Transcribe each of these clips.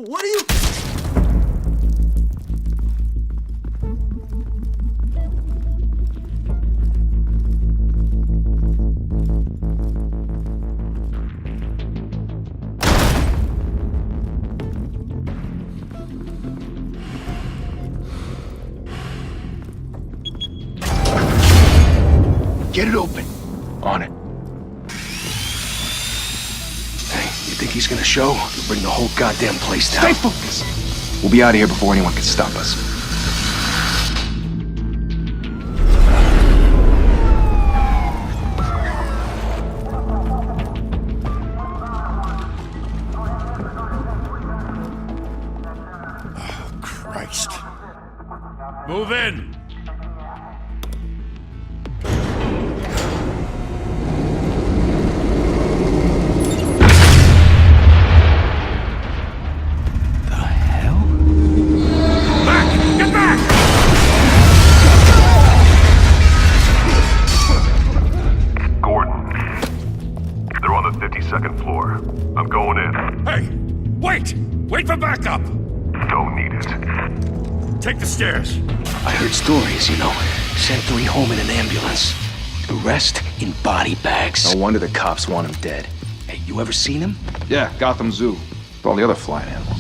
What are you... Get it open. On it. Hey, you think he's gonna show? He'll bring the whole goddamn place down. Stay focused! We'll be out of here before anyone can stop us. Oh, Christ. Move in! Second floor. I'm going in. Hey! Wait! Wait for backup! Don't need it. Take the stairs. I heard stories, you know. Sent 3 home in an ambulance. The rest in body bags. No wonder the cops want him dead. Hey, you ever seen him? Yeah, Gotham Zoo. With all the other flying animals.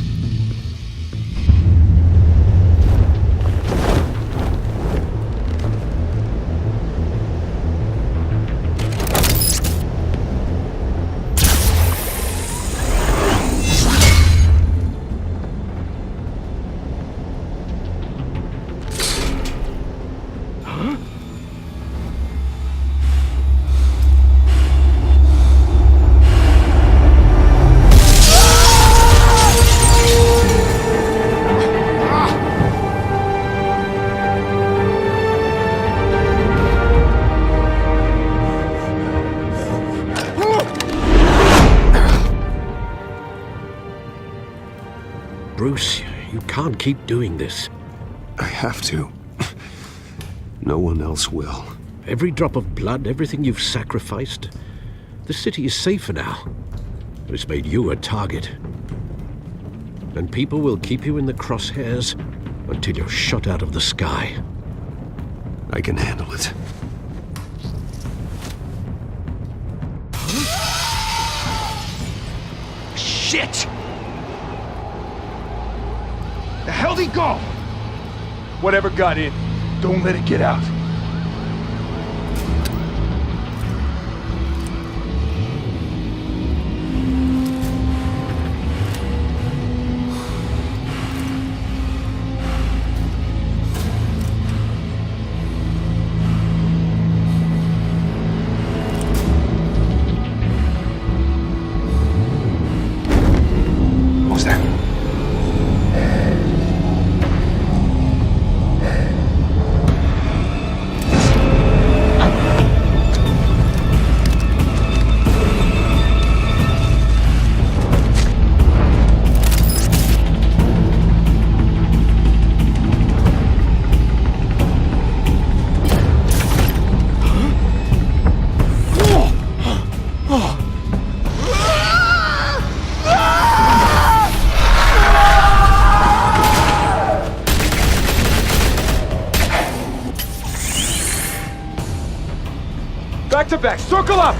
Bruce, you can't keep doing this. I have to. No one else will. Every drop of blood, everything you've sacrificed. The city is safer now. It's made you a target. And people will keep you in the crosshairs until you're shot out of the sky. I can handle it. Shit! The hell'd he go? Whatever got in, Don't let it get out. what was that? Back to back, circle up!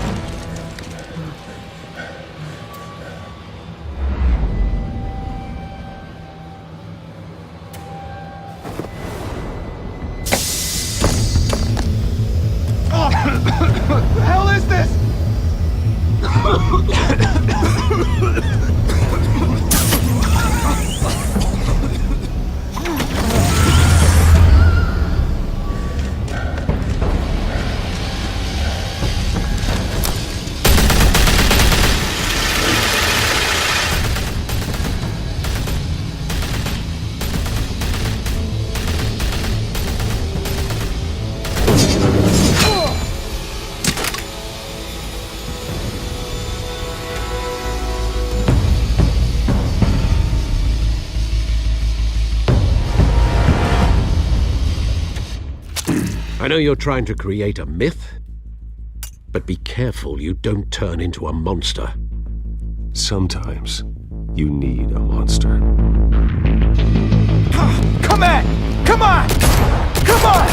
What the hell is this? I know you're trying to create a myth, but be careful you don't turn into a monster. Sometimes You need a monster. Come at! Come on! Come on!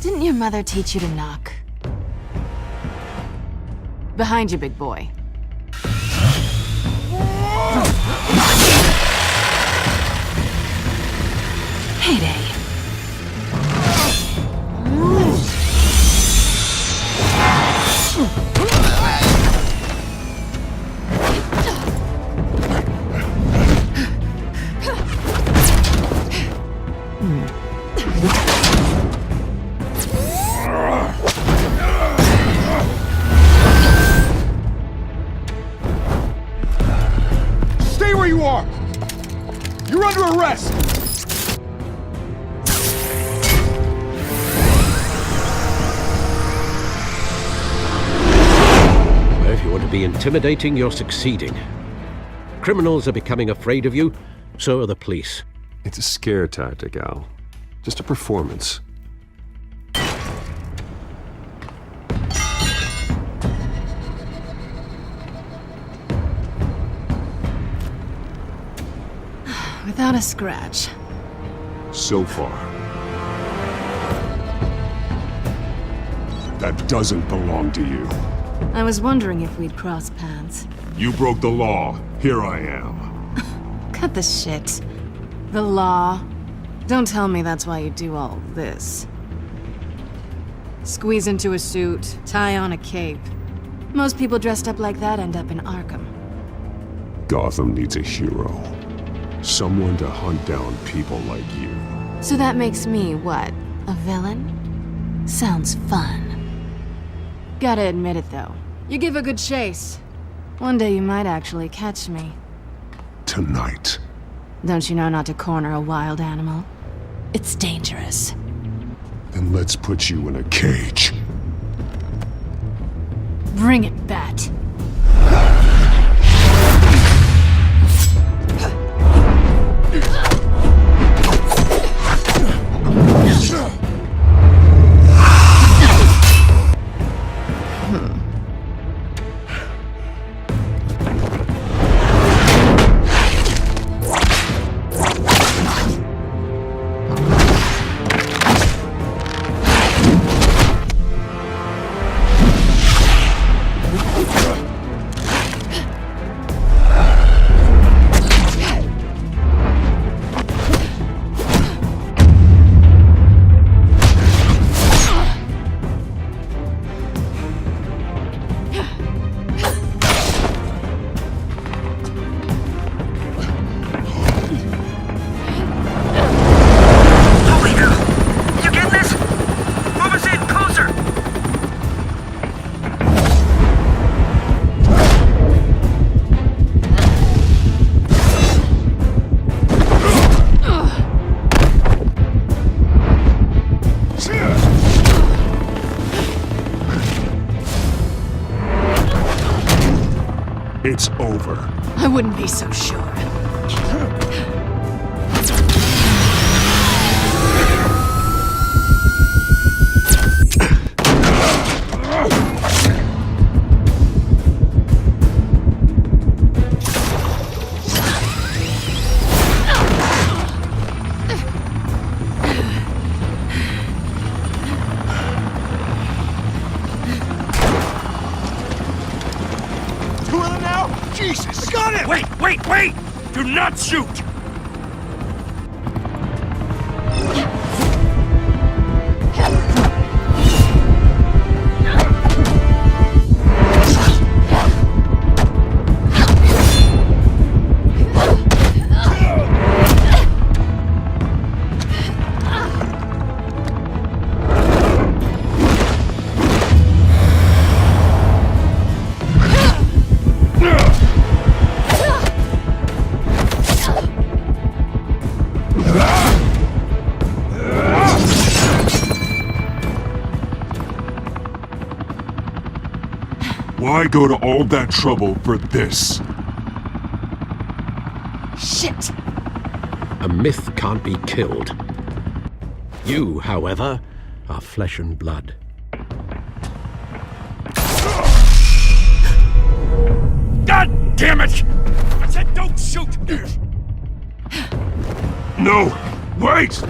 Didn't your mother teach you to knock? Behind you, big boy. Heyday. Stay where you are! You're under arrest! If you want to be intimidating, you're succeeding. Criminals are becoming afraid of you, so are the police. It's a scare tactic, Al. Just a performance. Without a scratch. So far. That doesn't belong to you. I was wondering if we'd cross paths. You broke the law. Here I am. Cut the shit. The law. Don't tell me that's why you do all this. Squeeze into a suit, tie on a cape. Most people dressed up like that end up in Arkham. Gotham needs a hero. Someone to hunt down people like you. So that makes me, what, a villain? Sounds fun. Gotta admit it, though. You give a good chase. One day you might actually catch me. Tonight. Don't you know not to corner a wild animal? It's dangerous. Then let's put you in a cage. Bring it, Bat. It's over. I wouldn't be so sure. Wait! Do not shoot! Why go to all that trouble for this? Shit! A myth can't be killed. You, however, are flesh and blood. God damn it! I said don't shoot! No! Wait!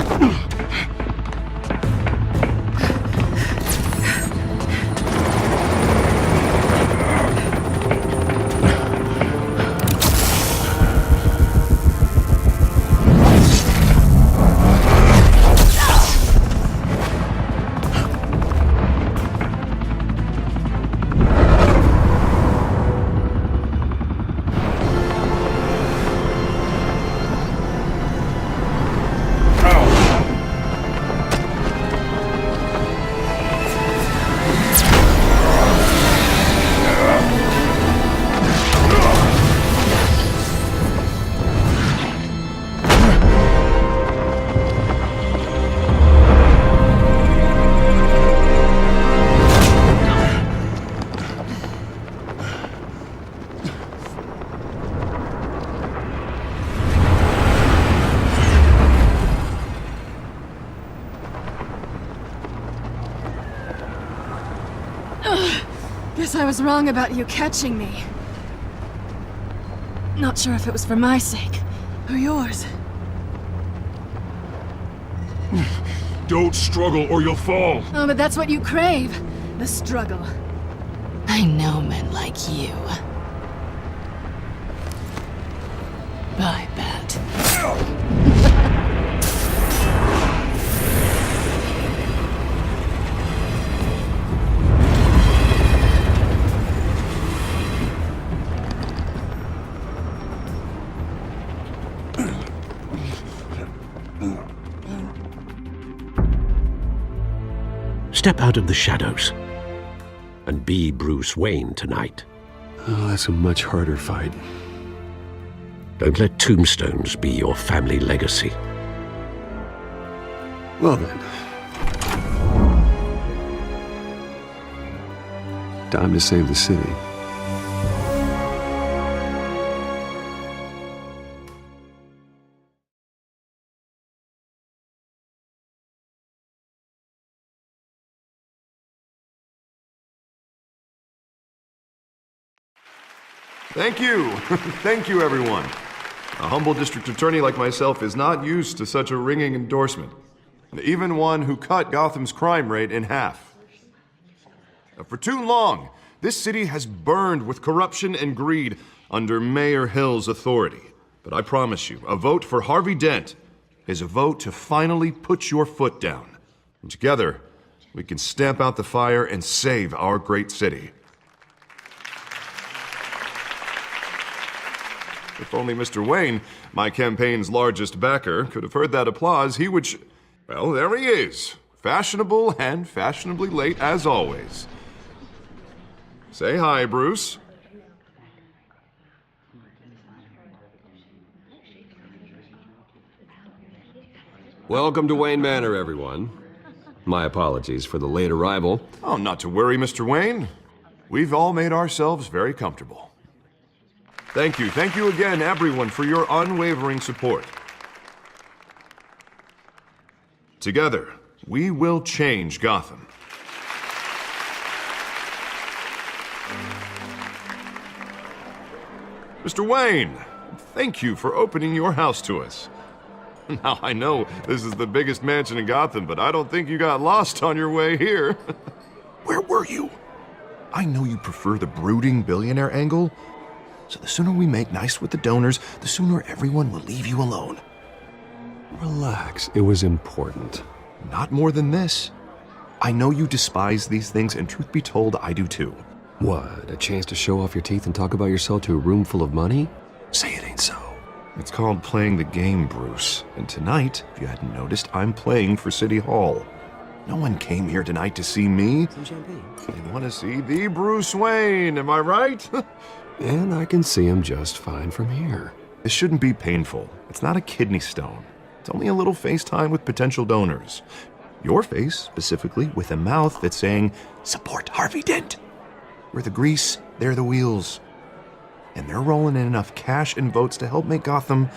Guess I was wrong about you catching me. Not sure if it was for my sake, or yours. Don't struggle or you'll fall. Oh, but that's what you crave. The struggle. I know men like you. Bye, Bat. Step out of the shadows and be Bruce Wayne tonight. Oh, that's a much harder fight. Don't let tombstones be your family legacy. Well then. Time to save the city. Thank you. Thank you, everyone. A humble district attorney like myself is not used to such a ringing endorsement. Even one who cut Gotham's crime rate in half. For too long, this city has burned with corruption and greed under Mayor Hill's authority. But I promise you, a vote for Harvey Dent is a vote to finally put your foot down. And together, we can stamp out the fire and save our great city. If only Mr. Wayne, my campaign's largest backer, could have heard that applause, he would well, there he is. Fashionable and fashionably late as always. Say hi, Bruce. Welcome to Wayne Manor, everyone. My apologies for the late arrival. Oh, not to worry, Mr. Wayne. We've all made ourselves very comfortable. Thank you again, everyone, for your unwavering support. Together, we will change Gotham. Mr. Wayne, thank you for opening your house to us. Now, I know this is the biggest mansion in Gotham, but I don't think you got lost on your way here. Where were you? I know you prefer the brooding billionaire angle, So the sooner we make nice with the donors, the sooner everyone will leave you alone. Relax, it was important. Not more than this. I know you despise these things, and truth be told, I do too. What, a chance to show off your teeth and talk about yourself to a room full of money? Say it ain't so. It's called playing the game, Bruce. And tonight, if you hadn't noticed, I'm playing for City Hall. No one came here tonight to see me. Some champagne. They want to see the Bruce Wayne, am I right? And I can see him just fine from here. This shouldn't be painful. It's not a kidney stone. It's only a little FaceTime with potential donors. Your face, specifically, with a mouth that's saying, support Harvey Dent. We're the grease, they're the wheels. And they're rolling in enough cash and votes to help make Gotham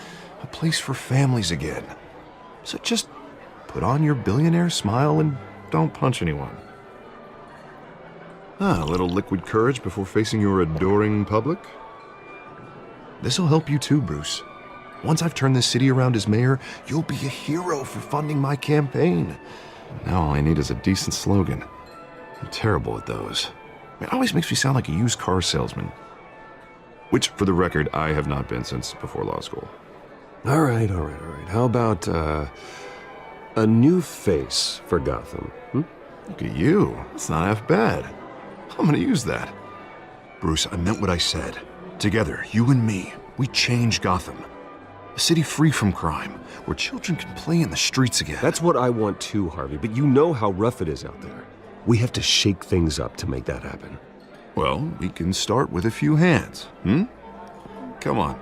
a place for families again. So just put on your billionaire smile and don't punch anyone. A little liquid courage before facing your adoring public. This'll help you too, Bruce. Once I've turned this city around as mayor, you'll be a hero for funding my campaign. Now all I need is a decent slogan. I'm terrible at those. It always makes me sound like a used car salesman. Which, for the record, I have not been since before law school. All right. How about, a new face for Gotham? Look at you. It's not half bad. I'm gonna use that. Bruce, I meant what I said. Together, you and me, we change Gotham. A city free from crime, where children can play in the streets again. That's what I want too, Harvey, but you know how rough it is out there. We have to shake things up to make that happen. Well, we can start with a few hands, Come on.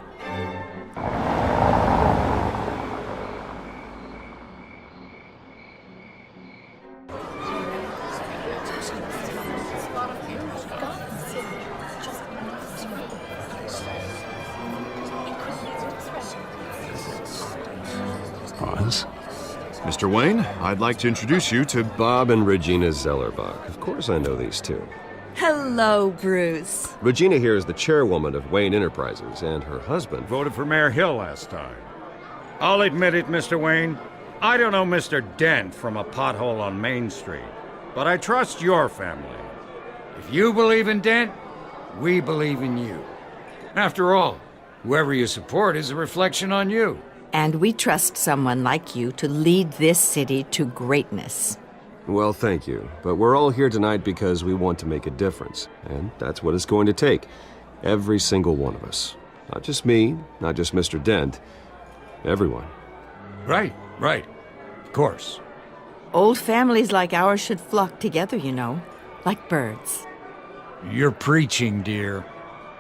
Pause. Mr. Wayne, I'd like to introduce you to Bob and Regina Zellerbach. Of course I know these two. Hello, Bruce. Regina here is the chairwoman of Wayne Enterprises, and her husband... Voted for Mayor Hill last time. I'll admit it, Mr. Wayne. I don't know Mr. Dent from a pothole on Main Street, but I trust your family. If you believe in Dent, we believe in you. After all, whoever you support is a reflection on you. And we trust someone like you to lead this city to greatness. Well, thank you. But we're all here tonight because we want to make a difference. And that's what it's going to take. Every single one of us. Not just me, not just Mr. Dent. Everyone. Right. Of course. Old families like ours should flock together, you know, like birds. You're preaching, dear.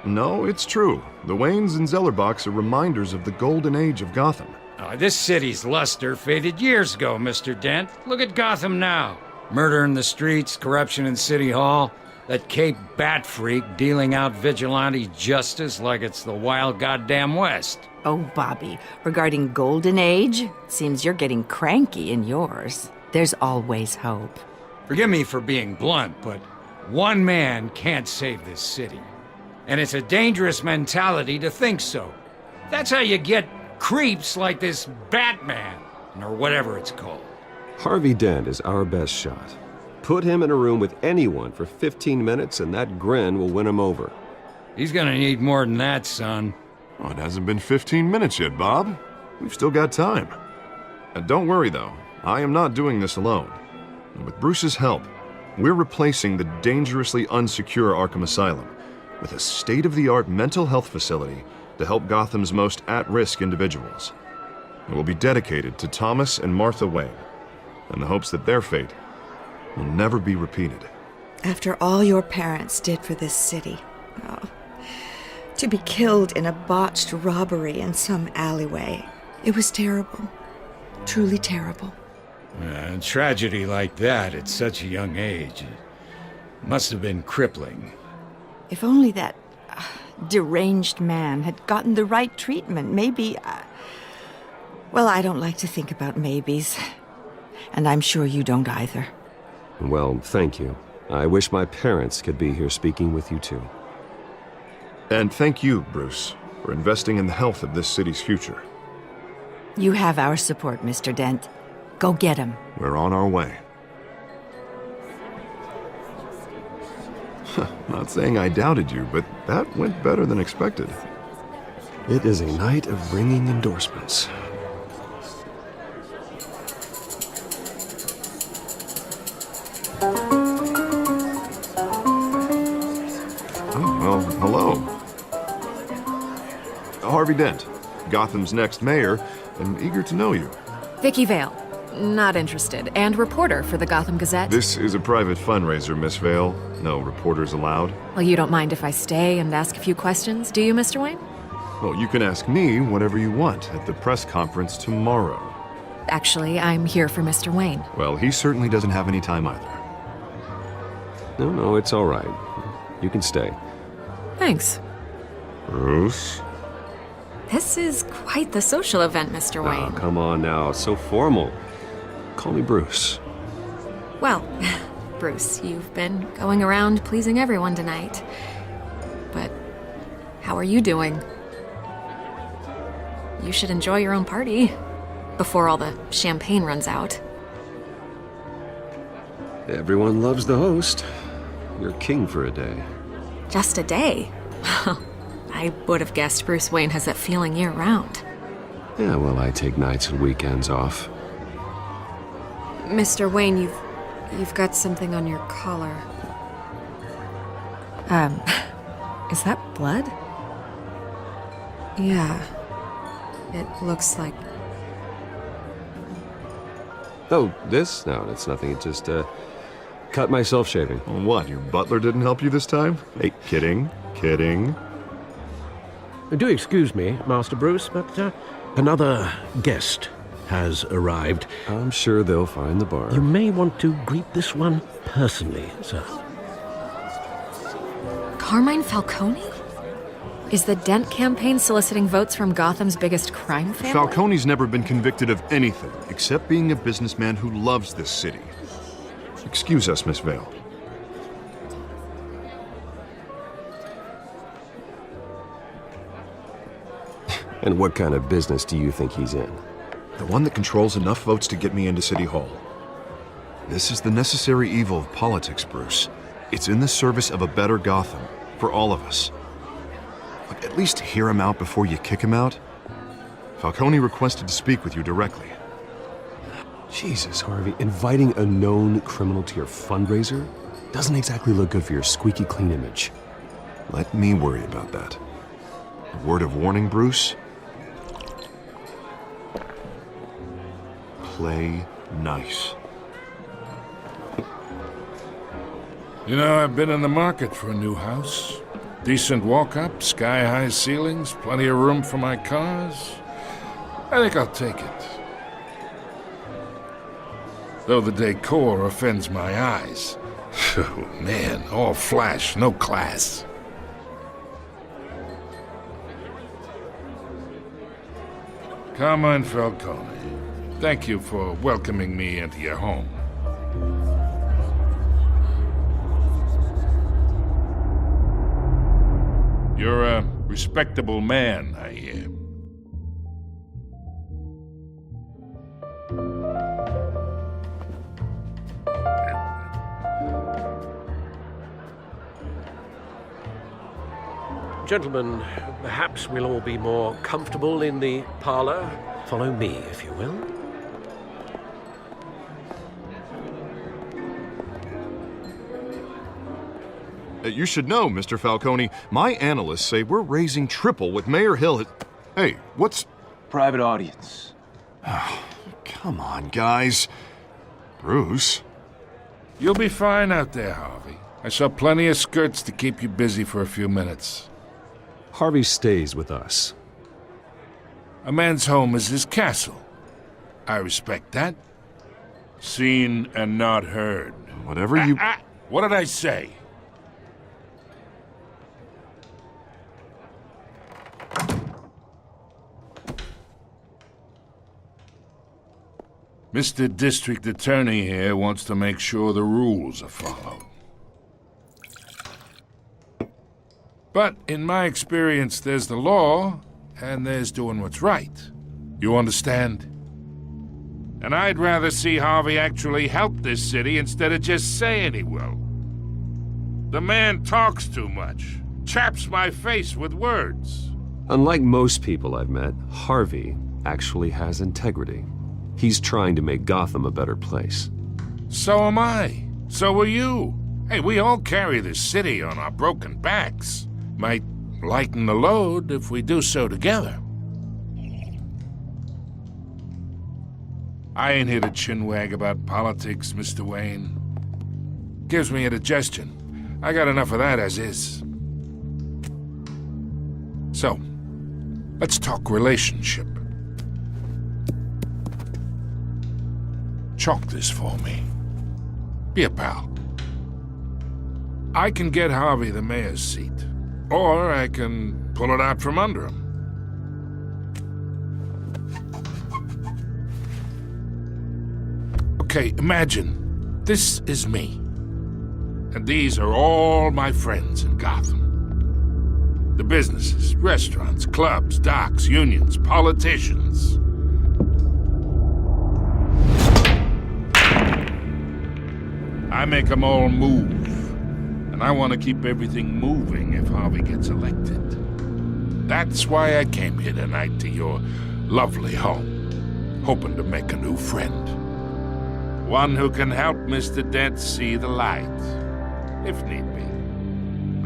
No, it's true. The Waynes and Zellerbachs are reminders of the golden age of Gotham. This city's luster faded years ago, Mr. Dent. Look at Gotham now. Murder in the streets, corruption in City Hall, that Cape Bat freak dealing out vigilante justice like it's the wild goddamn West. Oh, Bobby, regarding Golden Age, seems you're getting cranky in yours. There's always hope. Forgive me for being blunt, but one man can't save this city. And it's a dangerous mentality to think so. That's how you get creeps like this Batman, or whatever it's called. Harvey Dent is our best shot. Put him in a room with anyone for 15 minutes and that grin will win him over. He's gonna need more than that, son. Oh, it hasn't been 15 minutes yet, Bob. We've still got time. Don't worry, though. I am not doing this alone. With Bruce's help, we're replacing the dangerously unsecure Arkham Asylum with a state-of-the-art mental health facility to help Gotham's most at-risk individuals. It will be dedicated to Thomas and Martha Wayne, in the hopes that their fate will never be repeated. After all your parents did for this city, to be killed in a botched robbery in some alleyway, it was terrible. Truly terrible. A tragedy like that at such a young age must have been crippling. If only that deranged man had gotten the right treatment, maybe... Well, I don't like to think about maybes. And I'm sure you don't either. Well, thank you. I wish my parents could be here speaking with you too. And thank you, Bruce, for investing in the health of this city's future. You have our support, Mr. Dent. Go get him. We're on our way. Not saying I doubted you, but that went better than expected. It is a night of ringing endorsements. Oh, well, hello. Harvey Dent, Gotham's next mayor, and eager to know you. Vicky Vale. Not interested. And reporter for the Gotham Gazette. This is a private fundraiser, Miss Vale. No reporters allowed. Well, you don't mind if I stay and ask a few questions, do you, Mr. Wayne? Well, you can ask me whatever you want at the press conference tomorrow. Actually, I'm here for Mr. Wayne. Well, he certainly doesn't have any time either. No, it's all right. You can stay. Thanks. Bruce? This is quite the social event, Mr. Oh, Wayne. come on now. It's so formal. Call me Bruce. Well, Bruce, you've been going around pleasing everyone tonight. But how are you doing? You should enjoy your own party before all the champagne runs out. Everyone loves the host. You're king for a day. Just a day? I would have guessed Bruce Wayne has that feeling year-round. Yeah, well, I take nights and weekends off. Mr. Wayne, you've got something on your collar. Is that blood? Yeah. It looks like... Oh, this? No, it's nothing. It just, cut myself shaving. What, your butler didn't help you this time? Hey, kidding. Do excuse me, Master Bruce, but another guest has arrived. I'm sure they'll find the bar. You may want to greet this one personally, sir. Carmine Falcone? Is the Dent campaign soliciting votes from Gotham's biggest crime family? Falcone's never been convicted of anything except being a businessman who loves this city. Excuse us, Miss Vale. And what kind of business do you think he's in? The one that controls enough votes to get me into City Hall. This is the necessary evil of politics, Bruce. It's in the service of a better Gotham, for all of us. Look, at least hear him out before you kick him out. Falcone requested to speak with you directly. Jesus, Harvey, inviting a known criminal to your fundraiser doesn't exactly look good for your squeaky clean image. Let me worry about that. A word of warning, Bruce. Play nice. You know, I've been in the market for a new house. Decent walk-up, sky-high ceilings, plenty of room for my cars. I think I'll take it. Though the decor offends my eyes. Oh, man, all flash, no class. Carmine Falcone, thank you for welcoming me into your home. You're a respectable man, I hear. Gentlemen, perhaps we'll all be more comfortable in the parlor. Follow me, if you will. You should know, Mr. Falcone, my analysts say we're raising triple with Mayor Hill. Hey, what's... Private audience. Oh, come on, guys. Bruce? You'll be fine out there, Harvey. I saw plenty of skirts to keep you busy for a few minutes. Harvey stays with us. A man's home is his castle. I respect that. Seen and not heard. Whatever you... What did I say? Mr. District Attorney here wants to make sure the rules are followed. But in my experience, there's the law, and there's doing what's right. You understand? And I'd rather see Harvey actually help this city instead of just saying he will. The man talks too much. Chaps my face with words. Unlike most people I've met, Harvey actually has integrity. He's trying to make Gotham a better place. So am I. So are you. Hey, we all carry this city on our broken backs. Might lighten the load if we do so together. I ain't here to chinwag about politics, Mr. Wayne. Gives me indigestion. I got enough of that as is. So, let's talk relationship. Chalk this for me. Be a pal. I can get Harvey the mayor's seat, or I can pull it out from under him. Okay, imagine this is me, and these are all my friends in Gotham. The businesses, restaurants, clubs, docks, unions, politicians. I make them all move. And I want to keep everything moving if Harvey gets elected. That's why I came here tonight to your lovely home, hoping to make a new friend. One who can help Mr. Dent see the light, if need be.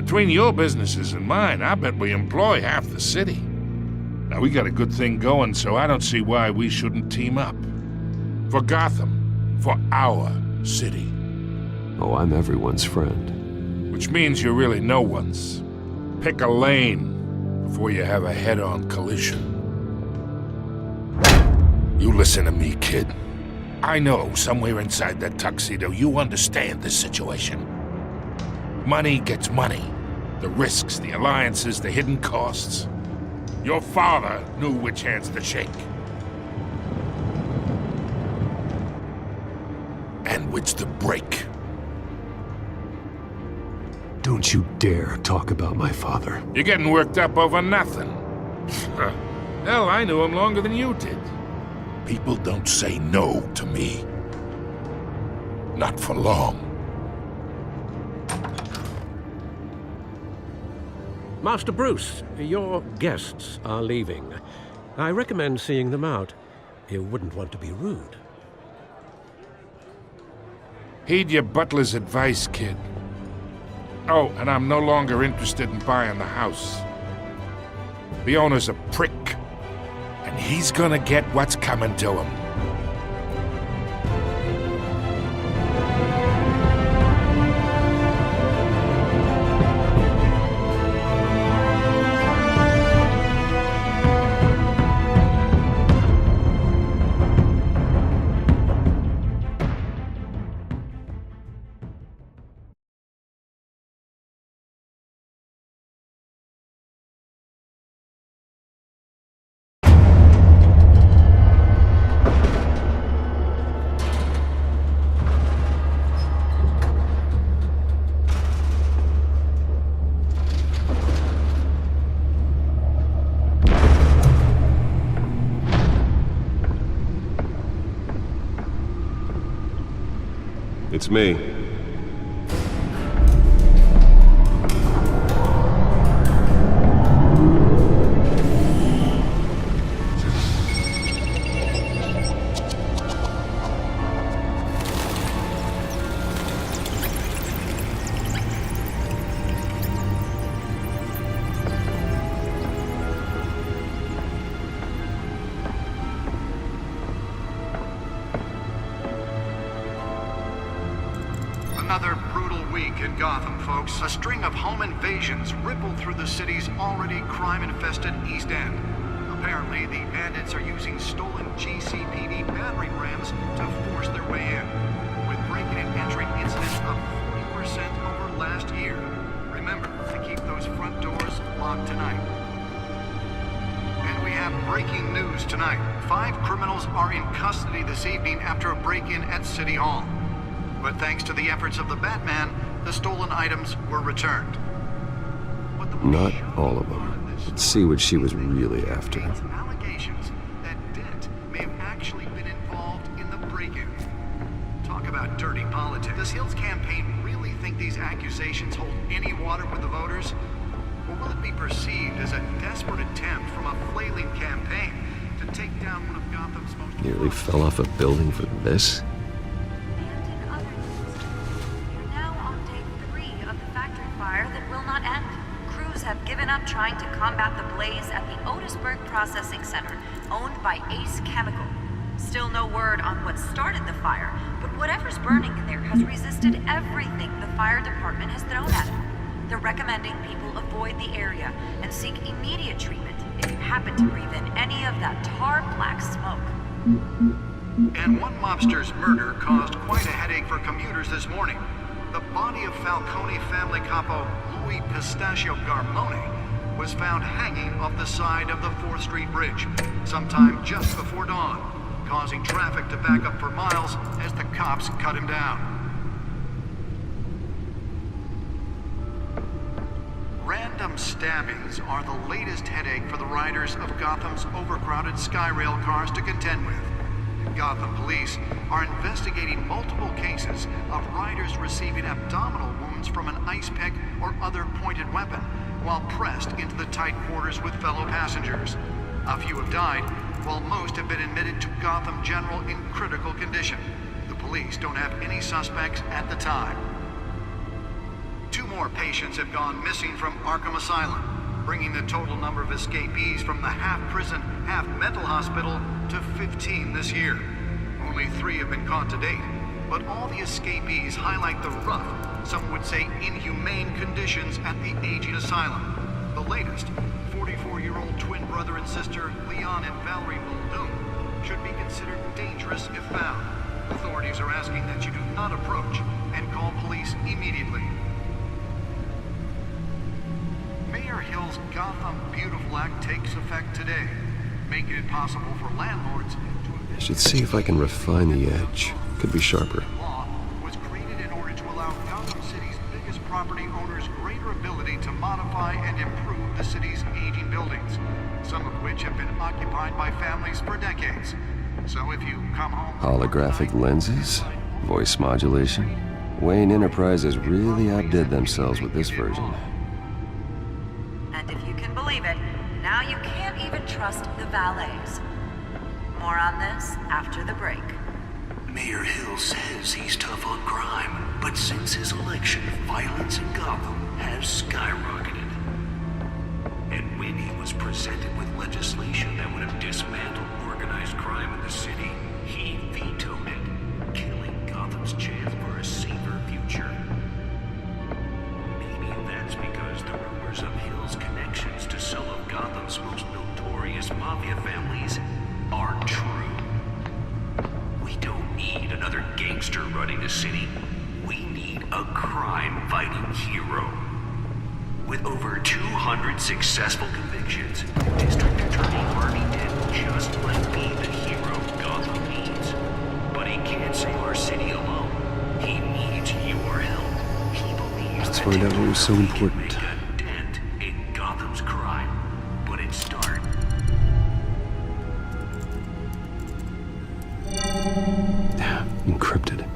Between your businesses and mine, I bet we employ half the city. Now, we got a good thing going, so I don't see why we shouldn't team up. For Gotham, for our city. Oh, I'm everyone's friend. Which means you're really no one's. Pick a lane before you have a head-on collision. You listen to me, kid. I know somewhere inside that tuxedo you understand this situation. Money gets money. The risks, the alliances, the hidden costs. Your father knew which hands to shake. And which to break. Don't you dare talk about my father. You're getting worked up over nothing. Hell, I knew him longer than you did. People don't say no to me. Not for long. Master Bruce, your guests are leaving. I recommend seeing them out. You wouldn't want to be rude. Heed your butler's advice, kid. Oh, and I'm no longer interested in buying the house. The owner's a prick, and he's gonna get what's coming to him. It's me. Another brutal week in Gotham, folks. A string of home invasions rippled through the city's already crime-infested East End. Apparently, the bandits are using stolen GCPD battering rams to force their way in, with breaking and entering incidents up 40% over last year. Remember to keep those front doors locked tonight. And we have breaking news tonight. 5 criminals are in custody this evening after a break-in at City Hall. But thanks to the efforts of the Batman, the stolen items were returned. Not all of them. Let's see what she was really after. Allegations that Dent may have actually been involved in the break-in. Talk about dirty politics. Does Hill's campaign really think these accusations hold any water with the voters? Or will it be perceived as a desperate attempt from a flailing campaign to take down one of Gotham's most... Nearly fell off a building for this? And in other news, you're now on day 3 of the factory fire that will not end. Crews have given up trying to combat the blaze at the Otisburg Processing Center, owned by Ace Chemical. Still no word on what started the fire, but whatever's burning in there has resisted everything the fire department has thrown at it. They're recommending people avoid the area and seek immediate treatment if you happen to breathe in any of that tar black smoke. And one mobster's murder caused quite a headache for commuters this morning. The body of Falcone family capo Louis Pistachio Garmone was found hanging off the side of the 4th Street Bridge sometime just before dawn, causing traffic to back up for miles as the cops cut him down. Random stabbings are the latest headache for the riders of Gotham's overcrowded Skyrail cars to contend with. Gotham police are investigating multiple cases of riders receiving abdominal wounds from an ice pick or other pointed weapon while pressed into the tight quarters with fellow passengers. A few have died, while most have been admitted to Gotham General in critical condition. The police don't have any suspects at the time. 2 more patients have gone missing from Arkham Asylum, bringing the total number of escapees from the half-prison, half-mental hospital to 15 this year. Only 3 have been caught to date, but all the escapees highlight the rough, some would say inhumane conditions at the aging asylum. The latest, 44-year-old twin brother and sister Leon and Valerie Muldoon, should be considered dangerous if found. Authorities are asking that you do not approach and call police immediately. Mayor Hill's Gotham Beautiful Act takes effect today, making it possible for landlords to... I should see if I can refine the edge. Could be sharper. Law was created in order to allow Gotham City's biggest property owners greater ability to modify and improve the city's aging buildings, some of which have been occupied by families for decades. So if you come home... Holographic lenses? Voice modulation? Wayne Enterprises really outdid themselves with this version. And if you can believe it, now you can't even trust the valets. More on this after the break. Mayor Hill says he's tough on crime, but since his election, violence in Gotham has skyrocketed. And when he was presented with legislation that would have dismantled organized crime in the city, he vetoed it, killing Gotham's chance for a safer future. Maybe that's because the rumors of Hill's connections to some of Gotham's most notorious mafia families are true. We don't need another gangster running the city. We need a crime-fighting hero. With over 200 successful convictions, District Attorney Harvey Dent just might be the hero Gotham needs. But he can't save our city alone. He needs your help. He believes Let's find out what was so important. make a dent in Gotham's crime. But it starts... Encrypted.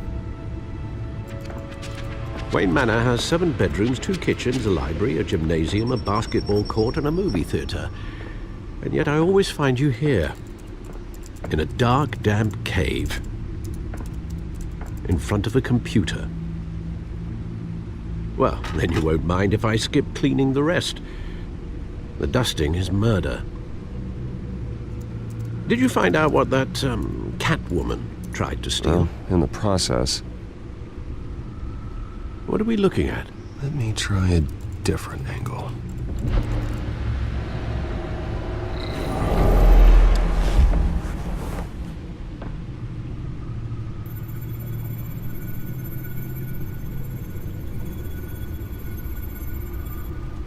Wayne Manor has 7 bedrooms, 2 kitchens, a library, a gymnasium, a basketball court, and a movie theater. And yet I always find you here, in a dark, damp cave, in front of a computer. Well, then you won't mind if I skip cleaning the rest. The dusting is murder. Did you find out what that, Catwoman tried to steal? Well, in the process. What are we looking at? Let me try a different angle.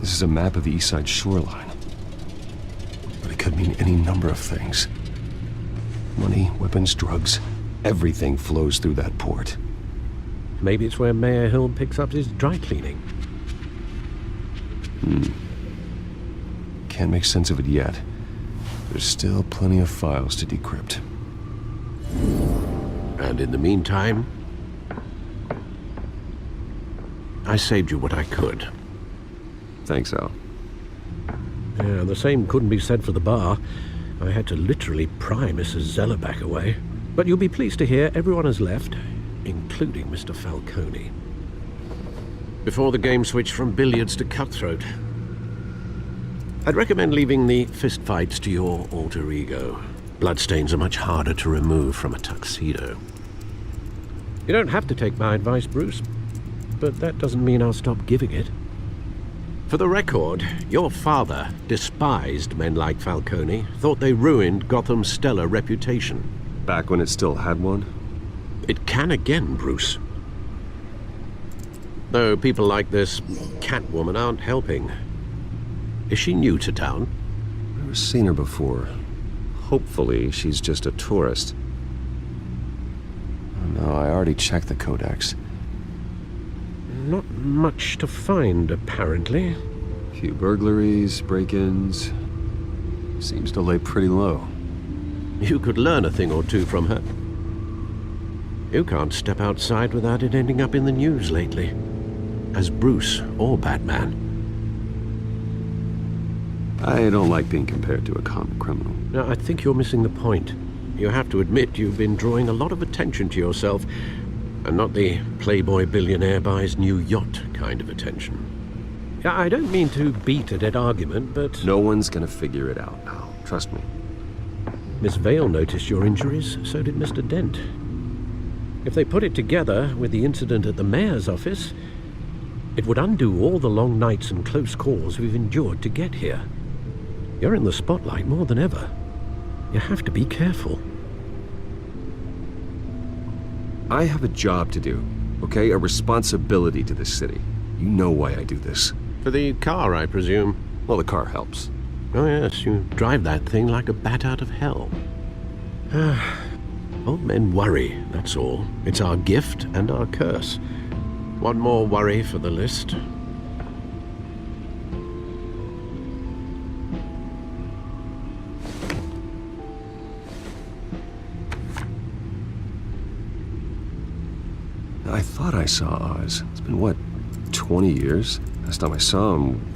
This is a map of the East Side shoreline. But it could mean any number of things. Money, weapons, drugs, everything flows through that port. Maybe it's where Mayor Hill picks up his dry cleaning. Can't make sense of it yet. There's still plenty of files to decrypt. And in the meantime... I saved you what I could. Thanks, Al. Yeah, the same couldn't be said for the bar. I had to literally pry Mrs. Zeller back away. But you'll be pleased to hear everyone has left, including Mr. Falcone. Before the game switched from billiards to cutthroat. I'd recommend leaving the fistfights to your alter ego. Bloodstains are much harder to remove from a tuxedo. You don't have to take my advice, Bruce, but that doesn't mean I'll stop giving it. For the record, your father despised men like Falcone, thought they ruined Gotham's stellar reputation. Back when it still had one? It can again, Bruce. Though people like this Catwoman aren't helping. Is she new to town? I've never seen her before. Hopefully, she's just a tourist. Oh, no, I already checked the codex. Not much to find, apparently. Few burglaries, break-ins. Seems to lay pretty low. You could learn a thing or two from her. You can't step outside without it ending up in the news lately. As Bruce or Batman. I don't like being compared to a common criminal. No, I think you're missing the point. You have to admit you've been drawing a lot of attention to yourself, and not the playboy billionaire buys new yacht kind of attention. I don't mean to beat a dead argument, but... No one's gonna figure it out, Al. Trust me. Miss Vale noticed your injuries, so did Mr. Dent. If they put it together with the incident at the mayor's office, it would undo all the long nights and close calls we've endured to get here. You're in the spotlight more than ever. You have to be careful. I have a job to do, okay? A responsibility to this city. You know why I do this. For the car, I presume? Well, the car helps. Oh yes, you drive that thing like a bat out of hell. Old men worry, that's all. It's our gift and our curse. One more worry for the list. I thought I saw Oz. It's been, what, 20 years? Last time I saw him,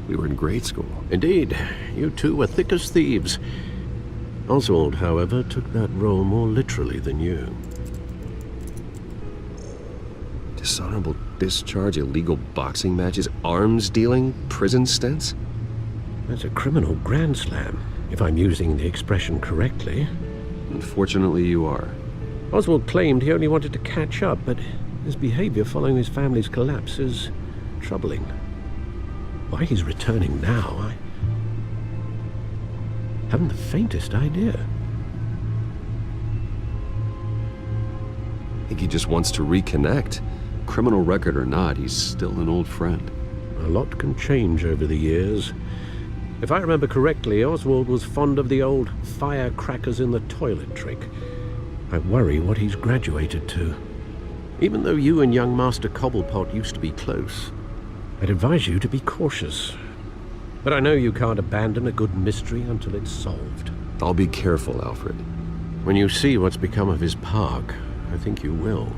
we were in grade school. Indeed. You two were thick as thieves. Oswald, however, took that role more literally than you. Dishonorable discharge, illegal boxing matches, arms dealing, prison stints? That's a criminal grand slam, if I'm using the expression correctly. Unfortunately, you are. Oswald claimed he only wanted to catch up, but his behavior following his family's collapse is troubling. Why he's returning now, I haven't the faintest idea. I think he just wants to reconnect. Criminal record or not, he's still an old friend. A lot can change over the years. If I remember correctly, Oswald was fond of the old firecrackers in the toilet trick. I worry what he's graduated to. Even though you and young Master Cobblepot used to be close, I'd advise you to be cautious. But I know you can't abandon a good mystery until it's solved. I'll be careful, Alfred. When you see what's become of his park, I think you will.